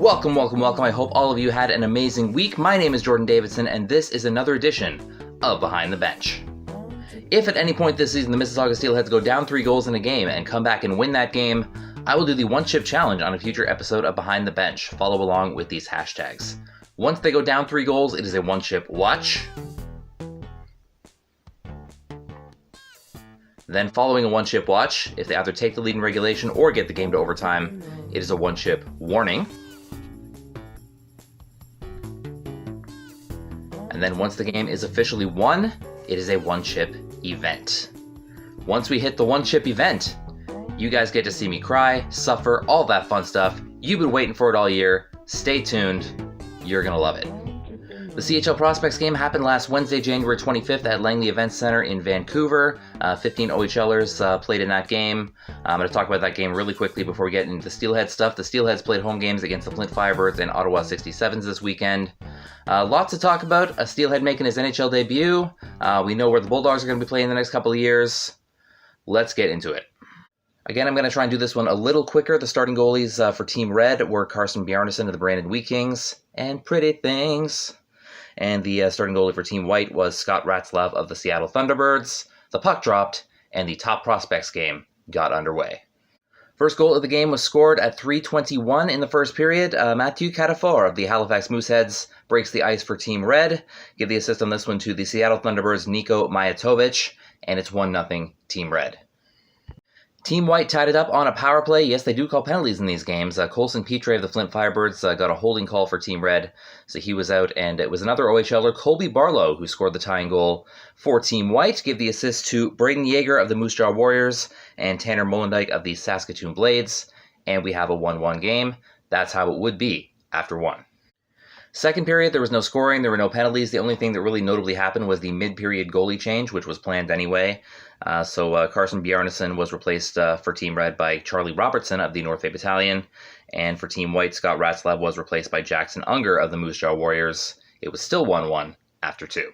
Welcome, welcome, welcome. I hope all of you had an amazing week. My name is Jordan Davidson, and this is another edition of Behind the Bench. If at any point this season the Mississauga Steelheads go down 3 goals in a game and come back and win that game, I will do the one-chip challenge on a future episode of Behind the Bench. Follow along with these hashtags. Once they go down 3 goals, it is a one-chip watch. Then following a one-chip watch, if they either take the lead in regulation or get the game to overtime, it is a one-chip warning. And then once the game is officially won, it is a one-chip event. Once we hit the one-chip event, you guys get to see me cry, suffer, all that fun stuff. You've been waiting for it all year. Stay tuned. You're going to love it. The CHL Prospects Game happened last Wednesday, January 25th at Langley Events Center in Vancouver. 15 OHLers played in that game. I'm going to talk about that game really quickly before we get into the Steelhead stuff. The Steelheads played home games against the Flint Firebirds and Ottawa 67s this weekend. Lots to talk about. A Steelhead making his NHL debut. We know where the Bulldogs are going to be playing the next couple of years. Let's get into it. Again, I'm going to try and do this one a little quicker. The starting goalies for Team Red were Carson Bjarnason of the Brandon Wheat Kings and Pretty Things. And the starting goalie for Team White was Scott Ratzlaff of the Seattle Thunderbirds. The puck dropped, and the top prospects game got underway. First goal of the game was scored at 3:21 in the first period. Mathieu Catafor of the Halifax Mooseheads breaks the ice for Team Red. Give the assist on this one to the Seattle Thunderbirds' Niko Mijatovic, and it's 1-0 Team Red. Team White tied it up on a power play. Yes, they do call penalties in these games. Colson Petrie of the Flint Firebirds got a holding call for Team Red, so he was out, and it was another OHLer, Colby Barlow, who scored the tying goal for Team White. Give the assist to Braden Yeager of the Moose Jaw Warriors and Tanner Molendijk of the Saskatoon Blades, and we have a 1-1 game. That's how it would be after one. Second period, there was no scoring, there were no penalties. The only thing that really notably happened was the mid-period goalie change, which was planned anyway. So Carson Bjarnason was replaced for Team Red by Charlie Robertson of the North Bay Battalion, and for Team White, Scott Ratzlaff was replaced by Jackson Unger of the Moose Jaw Warriors. It was still 1-1 after 2.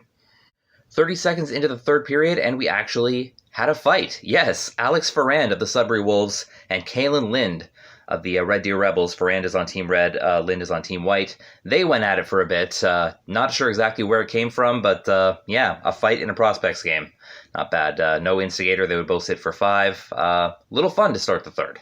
30 seconds into the third period, and we actually had a fight. Yes, Alex Ferrand of the Sudbury Wolves and Kalen Lind of the Red Deer Rebels. Ferrand is on Team Red, Lind is on Team White. They went at it for a bit. Not sure exactly where it came from, but yeah, a fight in a prospects game. Not bad. No instigator. They would both sit for 5. Little fun to start the third.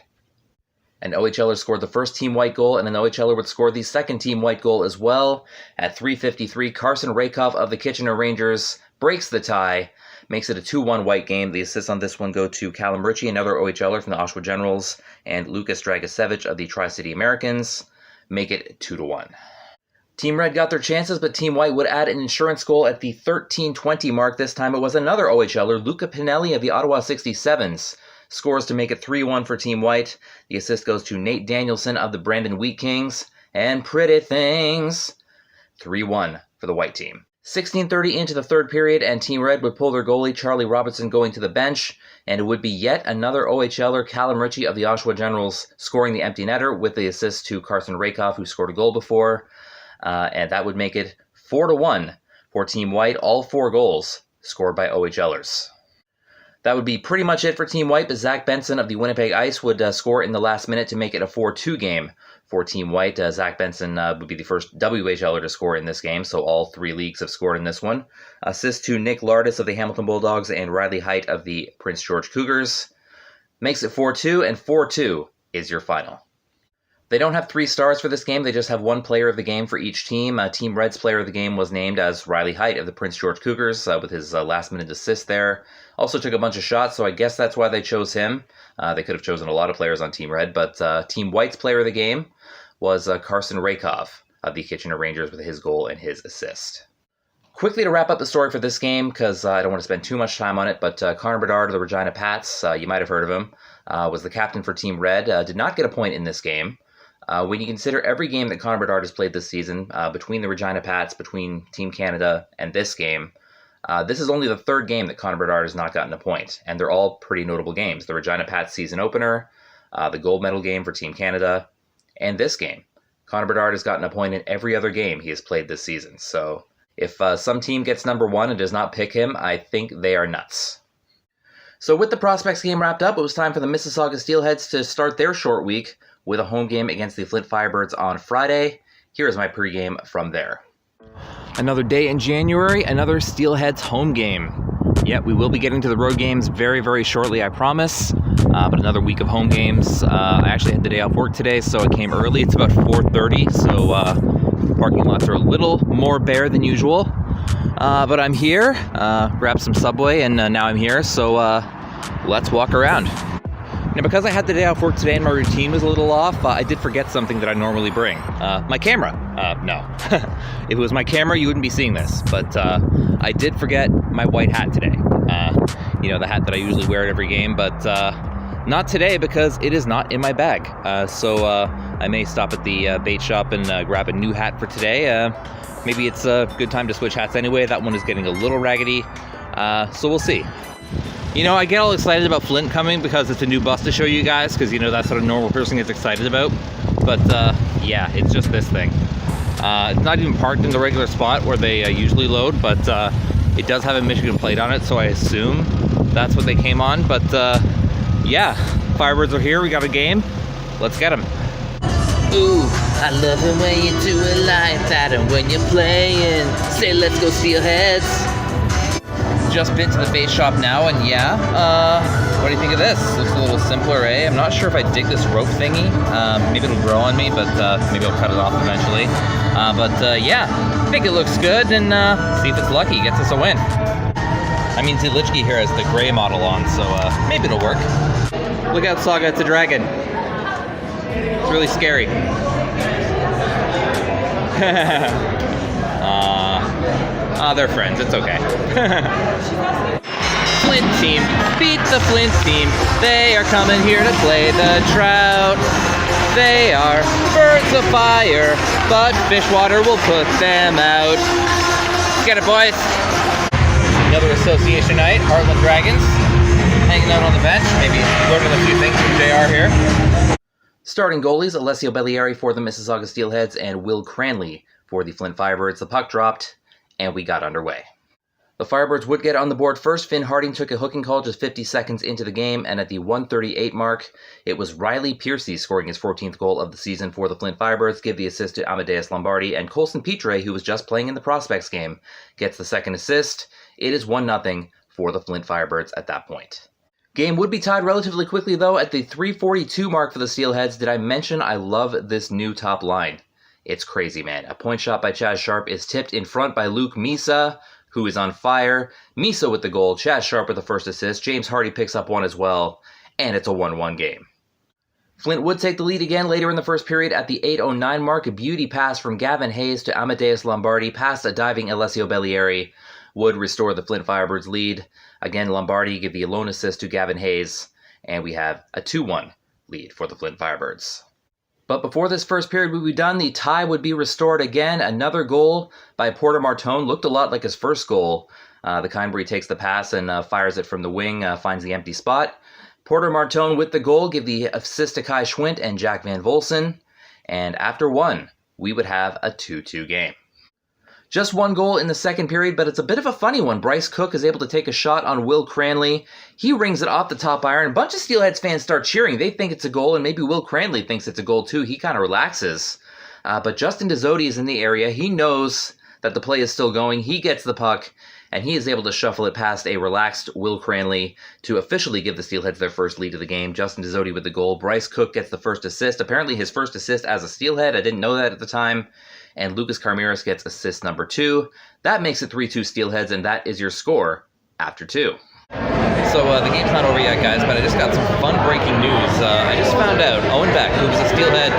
An OHLer scored the first Team White goal, and an OHLer would score the second Team White goal as well. At 3:53, Carson Rakoff of the Kitchener Rangers breaks the tie, makes it a 2-1 White game. The assists on this one go to Callum Ritchie, another OHLer from the Oshawa Generals, and Lucas Dragicevic of the Tri-City Americans, make it 2-1. Team Red got their chances, but Team White would add an insurance goal at the 13:20 mark. This time it was another OHLer, Luca Pinelli of the Ottawa 67s, scores to make it 3-1 for Team White. The assist goes to Nate Danielson of the Brandon Wheat Kings, and Pretty Things, 3-1 for the White team. 16:30 into the third period, and Team Red would pull their goalie, Charlie Robertson, going to the bench, and it would be yet another OHLer, Callum Ritchie of the Oshawa Generals, scoring the empty netter with the assist to Carson Rakoff, who scored a goal before, and that would make it 4-1 for Team White, all 4 goals scored by OHLers. That would be pretty much it for Team White, but Zach Benson of the Winnipeg Ice would score in the last minute to make it a 4-2 game for Team White. Zach Benson would be the first WHLer to score in this game, so all 3 leagues have scored in this one. Assist to Nick Lardis of the Hamilton Bulldogs and Riley Height of the Prince George Cougars. Makes it 4-2, and 4-2 is your final. They don't have 3 stars for this game. They just have 1 player of the game for each team. Team Red's player of the game was named as Riley Height of the Prince George Cougars with his last-minute assist there. Also took a bunch of shots, so I guess that's why they chose him. They could have chosen a lot of players on Team Red, but Team White's player of the game was Carson Rakoff of the Kitchener Rangers with his goal and his assist. Quickly to wrap up the story for this game, because I don't want to spend too much time on it, but Connor Bedard of the Regina Pats, you might have heard of him, was the captain for Team Red, did not get a point in this game. When you consider every game that Connor Bedard has played this season, between the Regina Pats, between Team Canada, and this game, this is only the 3rd game that Connor Bedard has not gotten a point, and they're all pretty notable games. The Regina Pats season opener, the gold medal game for Team Canada, and this game. Connor Bedard has gotten a point in every other game he has played this season, so if some team gets number 1 and does not pick him, I think they are nuts. So with the Prospects game wrapped up, it was time for the Mississauga Steelheads to start their short week with a home game against the Flint Firebirds on Friday. Here is my pregame from there. Another day in January, another Steelheads home game. Yeah, we will be getting to the road games very, very shortly, I promise. But another week of home games. I actually had the day off work today, so I came early. It's about 4:30, so parking lots are a little more bare than usual. But I'm here, grabbed some Subway, and now I'm here, so let's walk around. Now, because I had the day off work today and my routine was a little off, I did forget something that I normally bring. My camera. No. If it was my camera, you wouldn't be seeing this. But I did forget my white hat today. The hat that I usually wear at every game, but not today because it is not in my bag. So I may stop at the bait shop and grab a new hat for today. Maybe it's a good time to switch hats anyway. That one is getting a little raggedy. So we'll see. I get all excited about Flint coming because it's a new bus to show you guys, because, that's what a normal person gets excited about. But, yeah, it's just this thing. It's not even parked in the regular spot where they usually load, but it does have a Michigan plate on it, so I assume that's what they came on. But, yeah, Firebirds are here. We got a game. Let's get them. Ooh, I love it when you do it like that, and when you're playing, say let's go Steelheads. Just been to the bait shop now, and yeah, what do you think of this? Looks a little simpler, eh? I'm not sure if I dig this rope thingy. Maybe it'll grow on me, but maybe I'll cut it off eventually. Yeah, I think it looks good, and see if it's lucky, gets us a win. I mean, Zilichki here has the gray model on, so maybe it'll work. Look out, Saga, it's a dragon. It's really scary. They're friends, it's okay. Flint team, beat the Flint team. They are coming here to play the trout. They are birds of fire, but Fishwater will put them out. Get it, boys. Another association night, Heartland Dragons. Hanging out on the bench, maybe learning a few things from JR here. Starting goalies, Alessio Bellieri for the Mississauga Steelheads and Will Cranley for the Flint Firebirds. The puck dropped, and we got underway. The Firebirds would get on the board first. Finn Harding took a hooking call just 50 seconds into the game, and at the 1:38 mark, it was Riley Piercy scoring his 14th goal of the season for the Flint Firebirds, give the assist to Amadeus Lombardi, and Colson Pitre, who was just playing in the Prospects game, gets the second assist. It is 1-0 for the Flint Firebirds at that point. Game would be tied relatively quickly, though, at the 3:42 mark for the Steelheads. Did I mention I love this new top line? It's crazy, man. A point shot by Chaz Sharp is tipped in front by Luke Misa, who is on fire. Misa with the goal, Chaz Sharp with the first assist, James Hardy picks up one as well, and it's a 1-1 game. Flint would take the lead again later in the first period at the 8:09 mark. A beauty pass from Gavin Hayes to Amadeus Lombardi past a diving Alessio Bellieri would restore the Flint Firebirds lead. Again, Lombardi give the lone assist to Gavin Hayes, and we have a 2-1 lead for the Flint Firebirds. But before this first period would be done, the tie would be restored again. Another goal by Porter Martone. Looked a lot like his first goal. The kind where he takes the pass and fires it from the wing, finds the empty spot. Porter Martone with the goal, give the assist to Kai Schwint and Jack Van Volsen. And after one, we would have a 2-2 game. Just one goal in the second period, but it's a bit of a funny one. Bryce Cook is able to take a shot on Will Cranley. He rings it off the top iron. A bunch of Steelheads fans start cheering. They think it's a goal, and maybe Will Cranley thinks it's a goal too. He kind of relaxes. But Justin Dizzotti is in the area. He knows that the play is still going. He gets the puck, and he is able to shuffle it past a relaxed Will Cranley to officially give the Steelheads their first lead of the game. Justin Dizzotti with the goal. Bryce Cook gets the first assist. Apparently his first assist as a Steelhead. I didn't know that at the time. And Lucas Carmiras gets assist number 2. That makes it 3-2 Steelheads, and that is your score after 2. So the game's not over yet, guys, but I just got some fun breaking news. I just found out Owen Beck, who was a Steelhead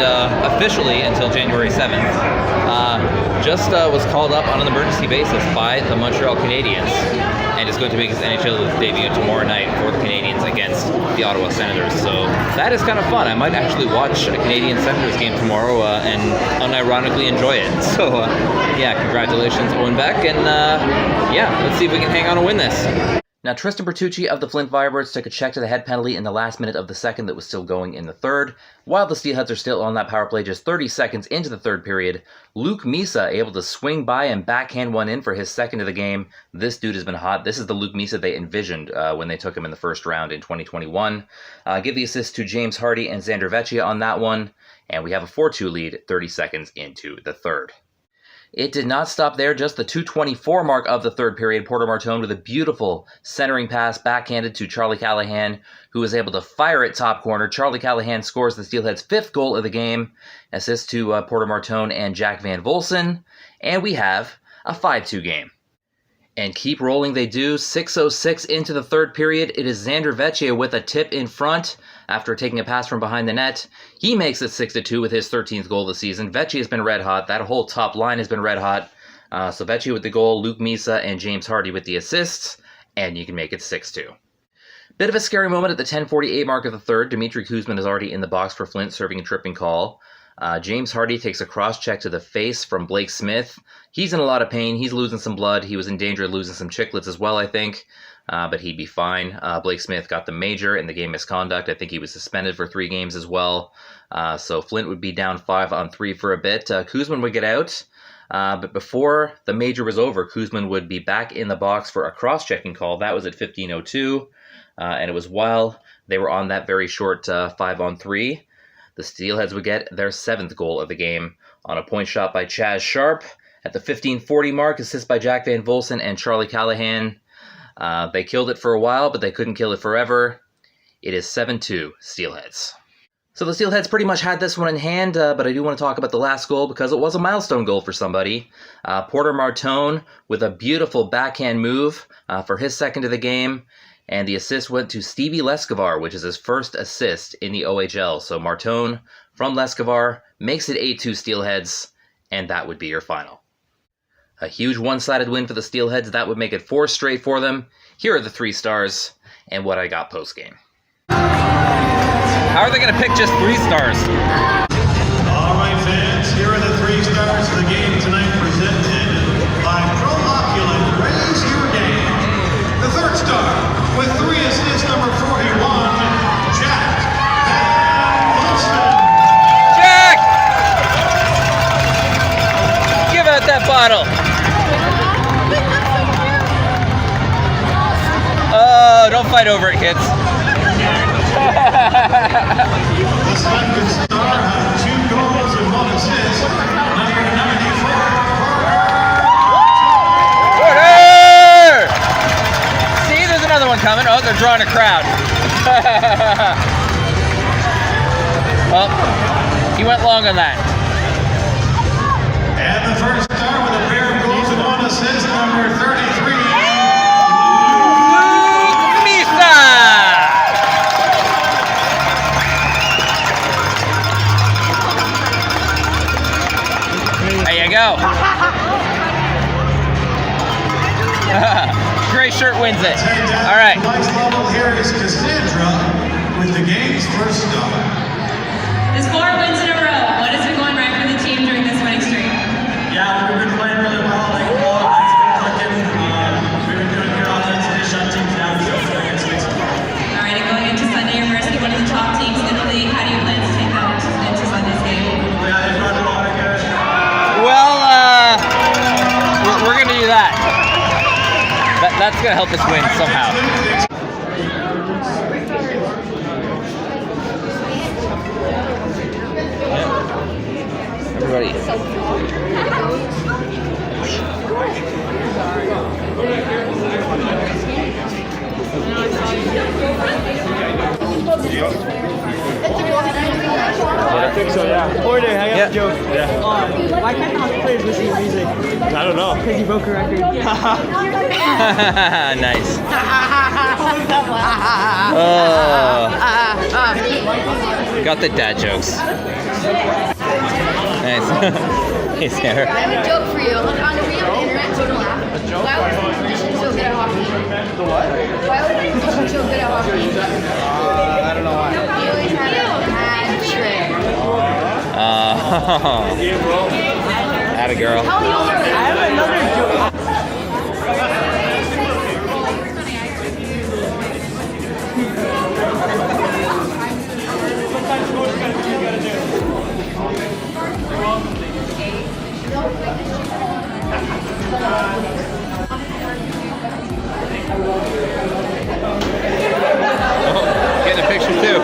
officially until January 7th, just was called up on an emergency basis by the Montreal Canadiens, and is going to make his NHL debut tomorrow night for the Canadiens against the Ottawa Senators. So that is kind of fun. I might actually watch a Canadian Senators game tomorrow and unironically enjoy it. So yeah, congratulations, Owen Beck, and yeah, let's see if we can hang on and win this. Now, Tristan Bertucci of the Flint Firebirds took a check to the head penalty in the last minute of the second that was still going in the third. While the Steelheads are still on that power play just 30 seconds into the third period, Luke Misa able to swing by and backhand one in for his second of the game. This dude has been hot. This is the Luke Misa they envisioned when they took him in the first round in 2021. Give the assist to James Hardy and Xander Vecchia on that one, and we have a 4-2 lead 30 seconds into the third. It did not stop there, just the 2:24 mark of the third period. Porter Martone with a beautiful centering pass backhanded to Charlie Callahan, who was able to fire it top corner. Charlie Callahan scores the Steelheads' 5th goal of the game. Assist to Porter Martone and Jack Van Volsen. And we have a 5-2 game. And keep rolling they do. 6:06 into the third period. It is Xander Vecchia with a tip in front after taking a pass from behind the net. He makes it 6-2 with his 13th goal of the season. Vecchia has been red hot. That whole top line has been red hot. So Vecchia with the goal, Luke Misa and James Hardy with the assists, and you can make it 6-2. Bit of a scary moment at the 10:48 mark of the third. Dmitry Kuzmin is already in the box for Flint, serving a tripping call. James Hardy takes a cross-check to the face from Blake Smith. He's in a lot of pain. He's losing some blood. He was in danger of losing some chiclets as well, I think. But he'd be fine. Blake Smith got the major in the game misconduct. I think he was suspended for 3 games as well. So Flint would be down 5-on-3 for a bit. Kuzmin would get out. But before the major was over, Kuzmin would be back in the box for a cross-checking call. That was at 15:02. And it was while they were on that very short 5-on-3. The Steelheads would get their 7th goal of the game on a point shot by Chaz Sharp. At the 15:40 mark, assist by Jack Van Volsen and Charlie Callahan. They killed it for a while, but they couldn't kill it forever. It is 7-2 Steelheads. So the Steelheads pretty much had this one in hand, but I do want to talk about the last goal because it was a milestone goal for somebody. Porter Martone with a beautiful backhand move for his second of the game. And the assist went to Stevie Leskovar, which is his first assist in the OHL. So Martone from Leskovar makes it 8-2 Steelheads, and that would be your final. A huge one-sided win for the Steelheads. That would make it 4 straight for them. Here are the 3 stars and what I got post-game. How are they going to pick just 3 stars? All right, fans, here are the 3 stars of the game tonight, presented by Promoculent. Raise your game. The 3rd star, with 3 assists, number 41, Jack Van Volsen. Jack! Give out that bottle. Oh, don't fight over it, kids. The 2nd star had 2 goals and 1 assist, number 94. Order! See, there's another one coming. Oh, they're drawing a crowd. Well, he went long on that. And the 1st star with a pair of goals and 1 assist, number 33. There you go. Gray shirt wins it. All right. Next level here is Cassandra with the game's 1st star. There's 4 wins in a row. What has been going right for the team during this winning streak? Yeah, we've been playing really well. Like, all lines been clicking. We've been doing good offensively, shut teams down. So it's been sweet so far. All right, and going into Sunday, you're versing one of the top teams in the league. How do you plan to take that into Sunday's game? Yeah, they've got a lot of good. Well, we're going to do that. That's going to help us win somehow. Everybody. I think so, yeah. Porter, hang up the joke. Yeah. Why can't the hockey players listen to your music? I don't know. Because you broke a record. Nice. Got the dad jokes. Nice. Hey, Sarah. I have a joke for you. Look on the internet, so don't laugh. A joke? Why would you so good at hockey? The what? Why would you so good at hockey? I don't know why. You always have a bad trick. Atta girl. I have another joke. too.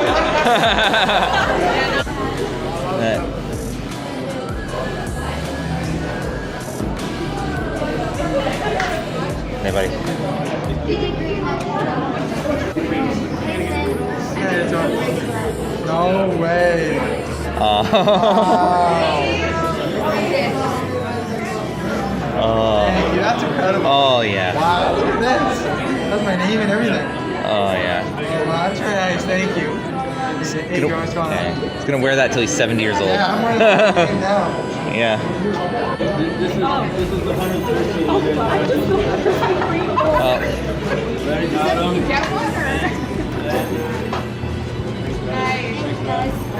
Hey, buddy. No way. Oh. Thank you. That's incredible. Oh, yeah. Wow, look at this. That's my name and everything. Oh, yeah. Wow, that's very nice. Thank you. Hey, Joe, what's going on? Okay. He's gonna wear that till he's 70 years old. Yeah, I'm wearing the name now. Yeah. This is the 130. Very bottom.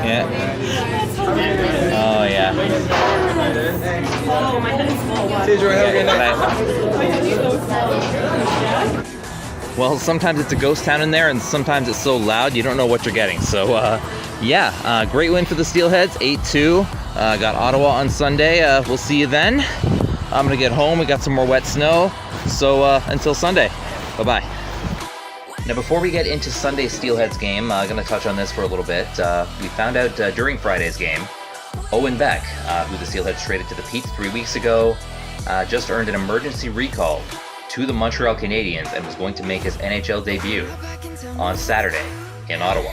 Yeah. Oh, yeah. See you, Joy. Have a good night. Well, sometimes it's a ghost town in there, and sometimes it's so loud you don't know what you're getting. So, yeah, great win for the Steelheads, 8-2. Got Ottawa on Sunday. We'll see you then. I'm gonna get home. We got some more wet snow. So until Sunday, bye-bye. Now, before we get into Sunday's Steelheads game, I'm gonna touch on this for a little bit. We found out during Friday's game, Owen Beck, who the Steelheads traded to the Pete's 3 weeks ago, just earned an emergency recall to the Montreal Canadiens and was going to make his NHL debut on Saturday in Ottawa.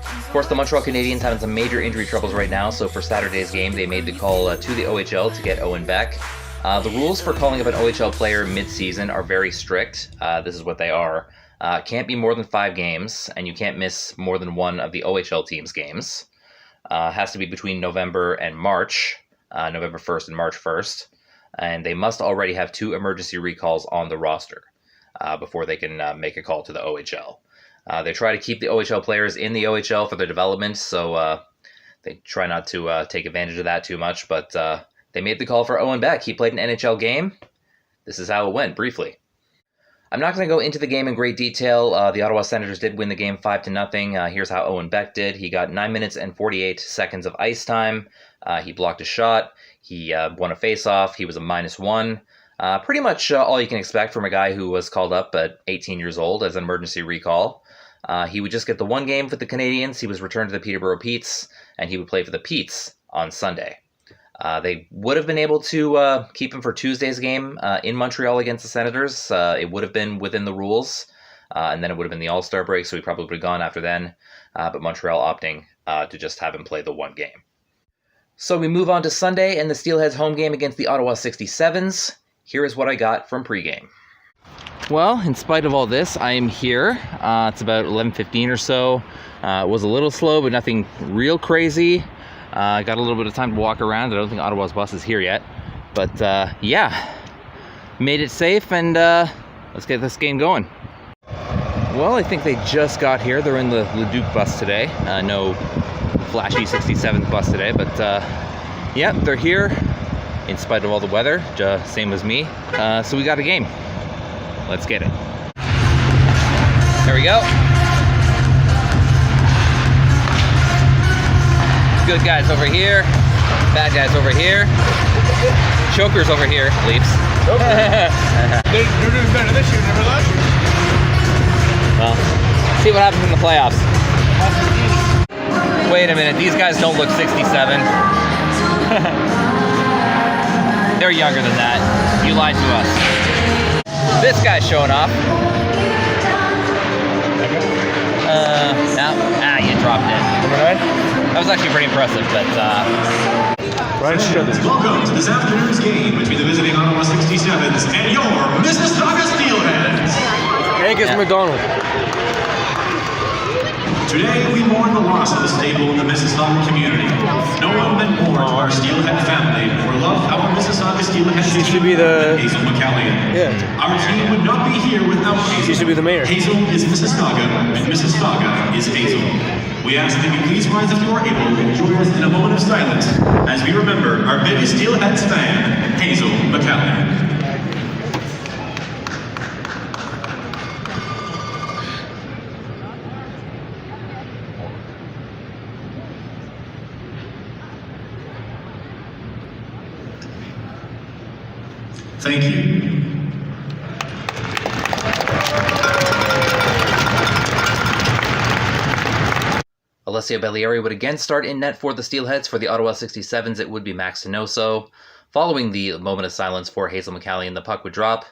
Of course, the Montreal Canadiens having some major injury troubles right now, so for Saturday's game, they made the call to the OHL to get Owen Beck. The rules for calling up an OHL player mid-season are very strict. This is what they are. Can't be more than 5 games, and you can't miss more than one of the OHL team's games. Has to be between November and March, November 1st and March 1st. And they must already have 2 emergency recalls on the roster before they can make a call to the OHL. They try to keep the OHL players in the OHL for their development, so they try not to take advantage of that too much, but they made the call for Owen Beck. He played an NHL game. This is how it went, briefly. I'm not going to go into the game in great detail. The Ottawa Senators did win the game 5-0. Here's how Owen Beck did. He got 9 minutes and 48 seconds of ice time. He blocked a shot. He won a face-off. He was a -1. Pretty much all you can expect from a guy who was called up at 18 years old as an emergency recall. He would just get the 1 game for the Canadiens. He was returned to the Peterborough Petes, and he would play for the Petes on Sunday. They would have been able to keep him for Tuesday's game in Montreal against the Senators. It would have been within the rules, and then it would have been the All-Star break, so he probably would have gone after then. But Montreal opting to just have him play the 1 game. So we move on to Sunday and the Steelheads home game against the Ottawa 67s. Here is what I got from pregame. Well, in spite of all this, I am here. It's about 11:15 or so. It was a little slow, but nothing real crazy. I got a little bit of time to walk around. I don't think Ottawa's bus is here yet. But yeah, made it safe, and let's get this game going. Well, I think they just got here. They're in the Leduc bus today. No flashy 67th bus today, but yeah, they're here in spite of all the weather, same as me. So we got a game. Let's get it. There we go. Good guys over here, bad guys over here, chokers over here, Leafs. They're doing better this year than ever last year. Well, see what happens in the playoffs. Wait a minute, these guys don't look 67. They're younger than that. You lied to us. This guy's showing off. No. You dropped it. That was actually pretty impressive, but Welcome to this afternoon's game between the visiting Ottawa 67s and your Mississauga Steelheads. Angus McDonald. Today, we mourn the loss of a staple in the Mississauga community. No one meant more to our Steelhead family or love our Mississauga Steelhead She should be the... Hazel McCallion. Yeah. Our team would not be here without Hazel. She should be the mayor. Hazel is Mississauga, and Mississauga is Hazel. We ask that you please rise if you are able and join us in a moment of silence as we remember our biggest Steelheads fan, Hazel McCallion. Thank you. Alessio Bellieri would again start in net for the Steelheads. For the Ottawa 67s, it would be Max Tenoso. Following the moment of silence for Hazel McCallion, the puck would drop,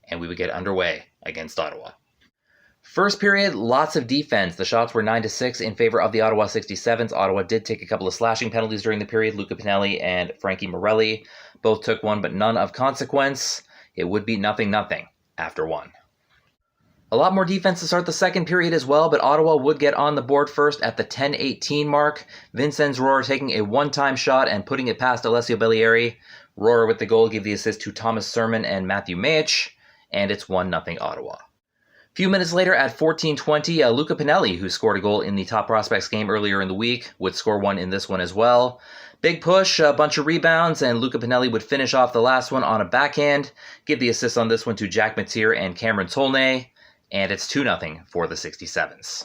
and we would get underway against Ottawa. First period, lots of defense. The shots were 9-6 in favor of the Ottawa 67s. Ottawa did take a couple of slashing penalties during the period. Luca Pinelli and Frankie Morelli both took one, but none of consequence. It would be 0-0 after one. A lot more defense to start the second period as well, but Ottawa would get on the board first at the 10:18 mark. Vincenz Rohrer taking a one-time shot and putting it past Alessio Bellieri. Rohrer with the goal gave the assist to Thomas Sermon and Matthew Mayich, and it's 1-0 Ottawa. A few minutes later at 14:20, Luca Pinelli, who scored a goal in the Top Prospects game earlier in the week, would score one in this one as well. Big push, a bunch of rebounds, and Luca Pinelli would finish off the last one on a backhand, give the assist on this one to Jack Mateer and Cameron Tolnay, and it's 2-0 for the 67s.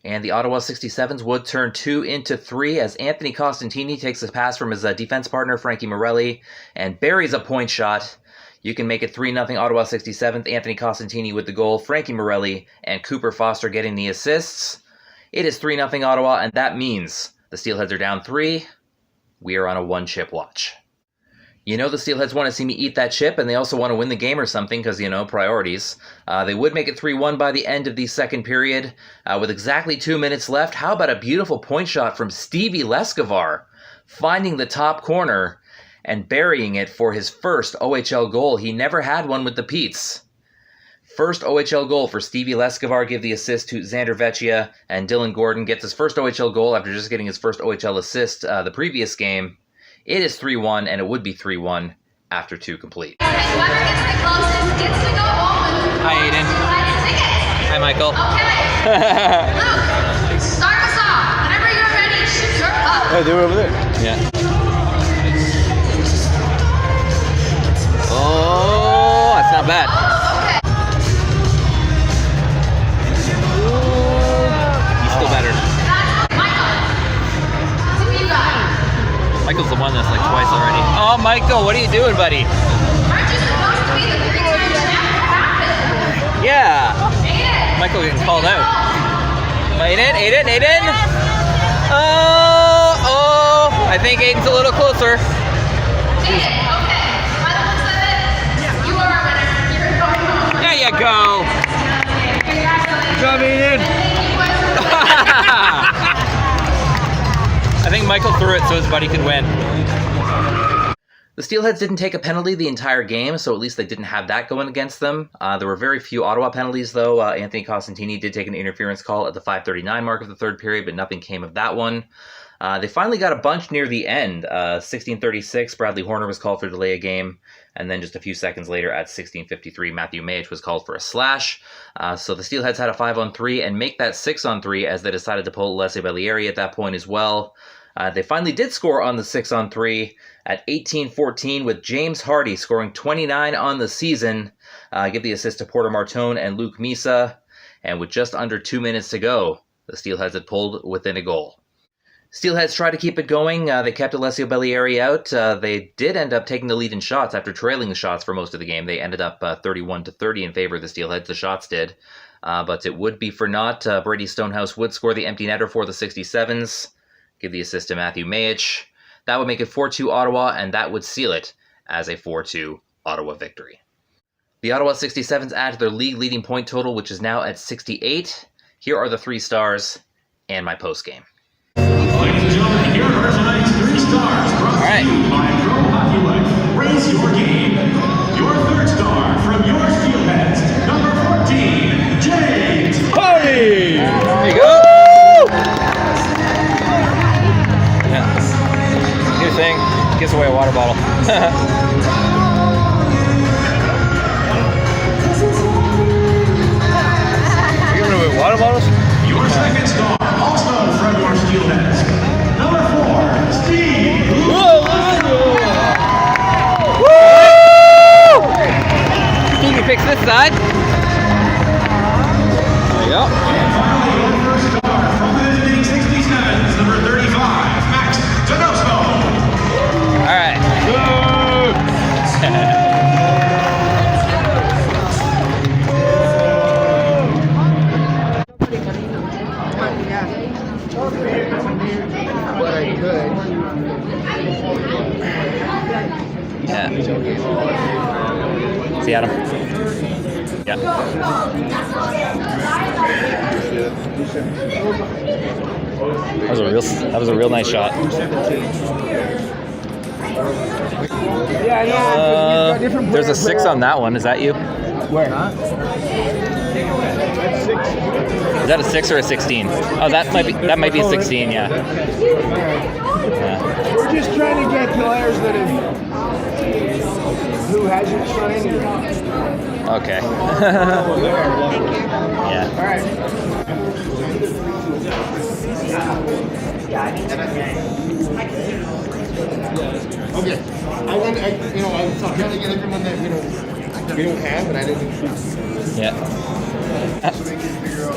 And the Ottawa 67s would turn 2 into 3 as Anthony Costantini takes a pass from his defense partner, Frankie Morelli, and buries a point shot. You can make it 3-0 Ottawa 67th. Anthony Costantini with the goal, Frankie Morelli and Cooper Foster getting the assists. It is 3-0 Ottawa, and that means the Steelheads are down 3. We are on a one-chip watch. You know the Steelheads want to see me eat that chip, and they also want to win the game or something because, priorities. They would make it 3-1 by the end of the second period. With exactly 2 minutes left, how about a beautiful point shot from Stevie Lescovar, finding the top corner and burying it for his first OHL goal. He never had one with the Petes. First OHL goal for Stevie Lescovar, give the assist to Xander Vecchia, and Dylan Gordon gets his first OHL goal after just getting his first OHL assist the previous game. It is 3-1, and it would be 3-1 after 2 complete. Whoever gets the closest gets to go home with Hi, Aiden. tickets. Hi, Michael. Okay. Luke, start us off. Whenever you're ready, shoot your puck. Hey, they were over there. Yeah. Oh, that's not bad. Okay. He's still better. Michael. To you guys. Michael's the one that's like twice already. Oh, Michael, what are you doing, buddy? Aren't you supposed to be the 3-time champ? What happened? Yeah. Aiden. Michael getting called out. Aiden. Oh. I think Aiden's a little closer. Aiden, okay. By the looks of it, you are our winner. You're going home. There you go. Congratulations. Good job, Aiden. Thank you boys for I think Michael threw it so his buddy could win. The Steelheads didn't take a penalty the entire game, so at least they didn't have that going against them. There were very few Ottawa penalties, though. Anthony Costantini did take an interference call at the 5:39 mark of the third period, but nothing came of that one. They finally got a bunch near the end. 16:36, Bradley Horner was called for delay a game, and then just a few seconds later at 16:53, Matthew Mayich was called for a slash. So the Steelheads had a 5-on-3 and make that 6-on-3 as they decided to pull Alessio Bellieri at that point as well. They finally did score on the 6-on-3 at 18:14 with James Hardy scoring 29 on the season. Give the assist to Porter Martone and Luke Misa. And with just under 2 minutes to go, the Steelheads had pulled within a goal. Steelheads tried to keep it going. They kept Alessio Bellieri out. They did end up taking the lead in shots after trailing the shots for most of the game. They ended up 31-30 in favor of the Steelheads. The shots did. But it would be for naught. Brady Stonehouse would score the empty netter for the 67s. Give the assist to Matthew Mayich. That would make it 4-2 Ottawa, and that would seal it as a 4-2 Ottawa victory. The Ottawa 67s add to their league leading point total, which is now at 68. Here are the 3 stars and my postgame. Ladies and gentlemen, here are tonight's 3 stars brought to you by Pro Hockey Life. Raise your game. Your 3rd star from your Steelheads, number 14, James Hardy. There you go. New thing, gives away a water bottle. You giving away water bottles? Your 2nd star, also from your Steelheads, number 4, Steve. Stevie picks this side. There you go. And finally, your 1st star from the visiting 67s, number 35, Max Tenoso. All right. But I could. Yeah. See Adam? Yeah. That was a real nice shot. Yeah, I know. Different There's a players, 6 on that one. Is that you? Where? That's 6. Is that a 6 or a 16? Oh, that might be a 16. Yeah. Yeah. We're just trying to get players that have who hasn't signed. Okay. Yeah. All right. Okay. I was trying to get everyone that we don't have, and I didn't. Yeah. So they can figure out.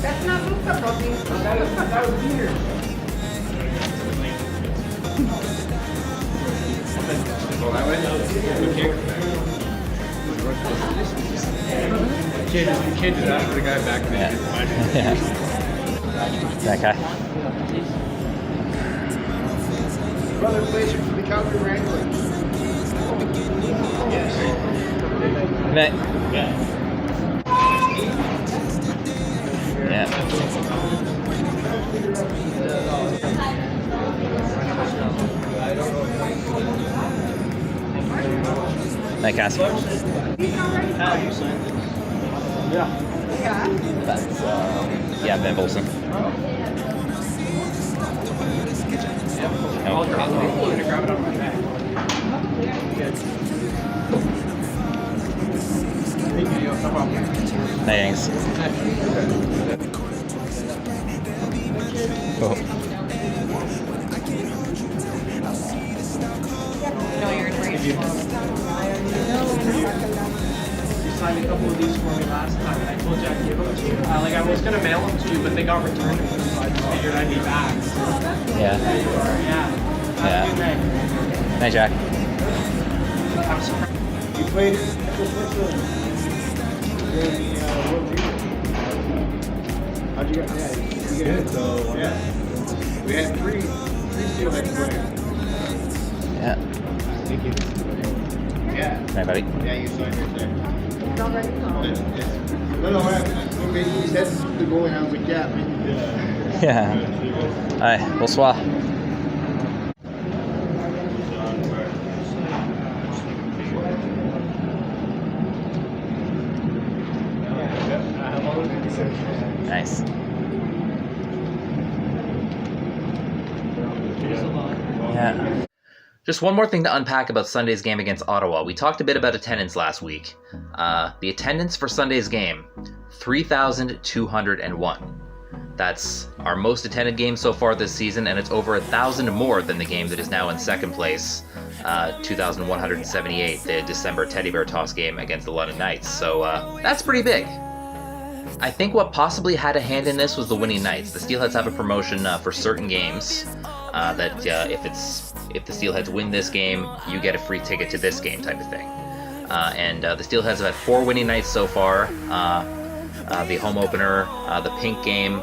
That's not Luca, Rocky. That was Peter. You can't do that for the guy back there. Yeah. That guy. Brother plays for the Calgary Wranglers. Yes. Yeah. Night, Cass. That's yeah, Ben Bolson. Thanks. Oh. No, you're great. You signed a couple of these for me last time, and I told you I'd give them to you. I was gonna mail them to you, but they got returned, so I just figured I'd be back. Yeah. There you are. Yeah. Have a good night. Night, Jack. I'm surprised. You played how'd you get? Yeah, you get it. So yeah, we had three Steelheads players. Yeah. Thank you. Yeah. Night, buddy. Yeah, you signed right there. No, he said the goalie, and I was like, yeah, maybe. Yeah. Alright, bonsoir. Nice. Yeah. Just one more thing to unpack about Sunday's game against Ottawa. We talked a bit about attendance last week. The attendance for Sunday's game, 3,201. That's our most attended game so far this season, and it's over 1,000 more than the game that is now in second place, 2,178, the December Teddy Bear Toss game against the London Knights. So that's pretty big. I think what possibly had a hand in this was the winning Knights. The Steelheads have a promotion for certain games that if the Steelheads win this game, you get a free ticket to this game type of thing. And the Steelheads have had 4 winning nights so far. The home opener, the Pink game,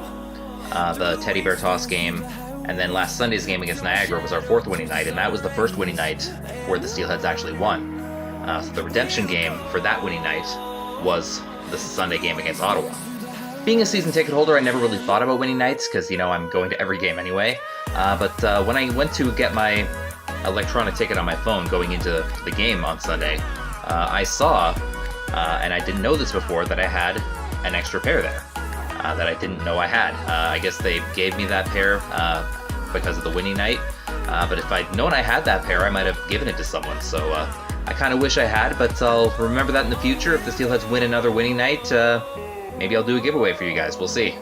the Teddy Bear Toss game, and then last Sunday's game against Niagara was our 4th winning night, and that was the first winning night where the Steelheads actually won. So the redemption game for that winning night was the Sunday game against Ottawa. Being a season ticket holder, I never really thought about winning nights because, I'm going to every game anyway. But when I went to get my electronic ticket on my phone going into the game on Sunday, I saw, and I didn't know this before, that I had an extra pair there that I didn't know I had. I guess they gave me that pair because of the winning night, but if I'd known I had that pair, I might have given it to someone. So I kind of wish I had, but I'll remember that in the future. If the Steelheads win another winning night, maybe I'll do a giveaway for you guys. We'll see.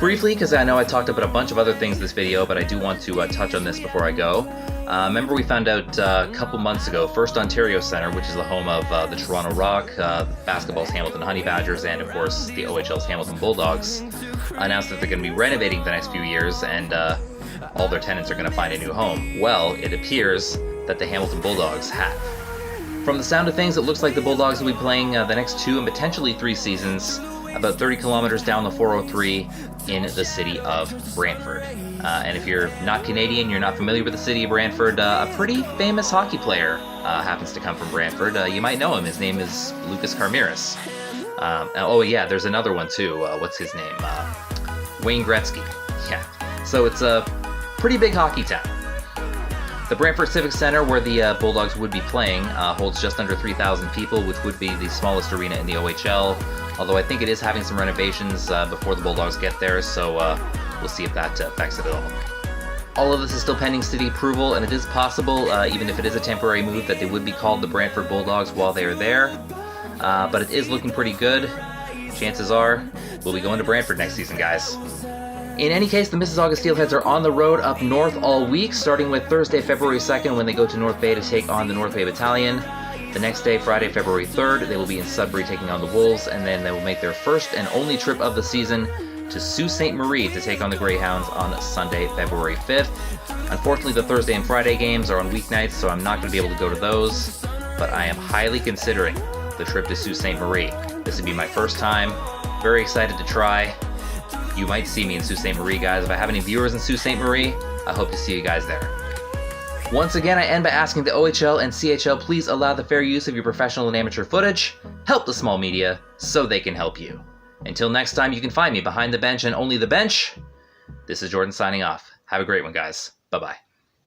Briefly, because I know I talked about a bunch of other things this video, but I do want to touch on this before I go. Remember we found out a couple months ago, First Ontario Centre, which is the home of the Toronto Rock, basketball's Hamilton Honey Badgers, and of course the OHL's Hamilton Bulldogs, announced that they're going to be renovating the next few years, and all their tenants are going to find a new home. Well, it appears that the Hamilton Bulldogs have. From the sound of things, it looks like the Bulldogs will be playing the next 2 and potentially 3 seasons about 30 kilometers down the 403 in the city of Brantford. And if you're not Canadian, you're not familiar with the city of Brantford, a pretty famous hockey player happens to come from Brantford. You might know him. His name is Lucas Carmiris. Oh yeah, there's another one too. What's his name? Wayne Gretzky. Yeah. So it's a pretty big hockey town. The Brantford Civic Center, where the Bulldogs would be playing, holds just under 3,000 people, which would be the smallest arena in the OHL. Although I think it is having some renovations before the Bulldogs get there, so we'll see if that affects it at all. All of this is still pending city approval, and it is possible, even if it is a temporary move, that they would be called the Brantford Bulldogs while they are there. But it is looking pretty good. Chances are we'll be going to Brantford next season, guys. In any case, the Mississauga Steelheads are on the road up north all week, starting with Thursday, February 2nd, when they go to North Bay to take on the North Bay Battalion. The next day, Friday, February 3rd, they will be in Sudbury taking on the Wolves, and then they will make their first and only trip of the season to Sault Ste. Marie to take on the Greyhounds on Sunday, February 5th. Unfortunately, the Thursday and Friday games are on weeknights, so I'm not going to be able to go to those, but I am highly considering the trip to Sault Ste. Marie. This would be my first time. Very excited to try. You might see me in Sault Ste. Marie, guys. If I have any viewers in Sault Ste. Marie, I hope to see you guys there. Once again, I end by asking the OHL and CHL please allow the fair use of your professional and amateur footage, help the small media, so they can help you. Until next time, you can find me behind the bench and only the bench. This is Jordan signing off. Have a great one, guys. Bye-bye.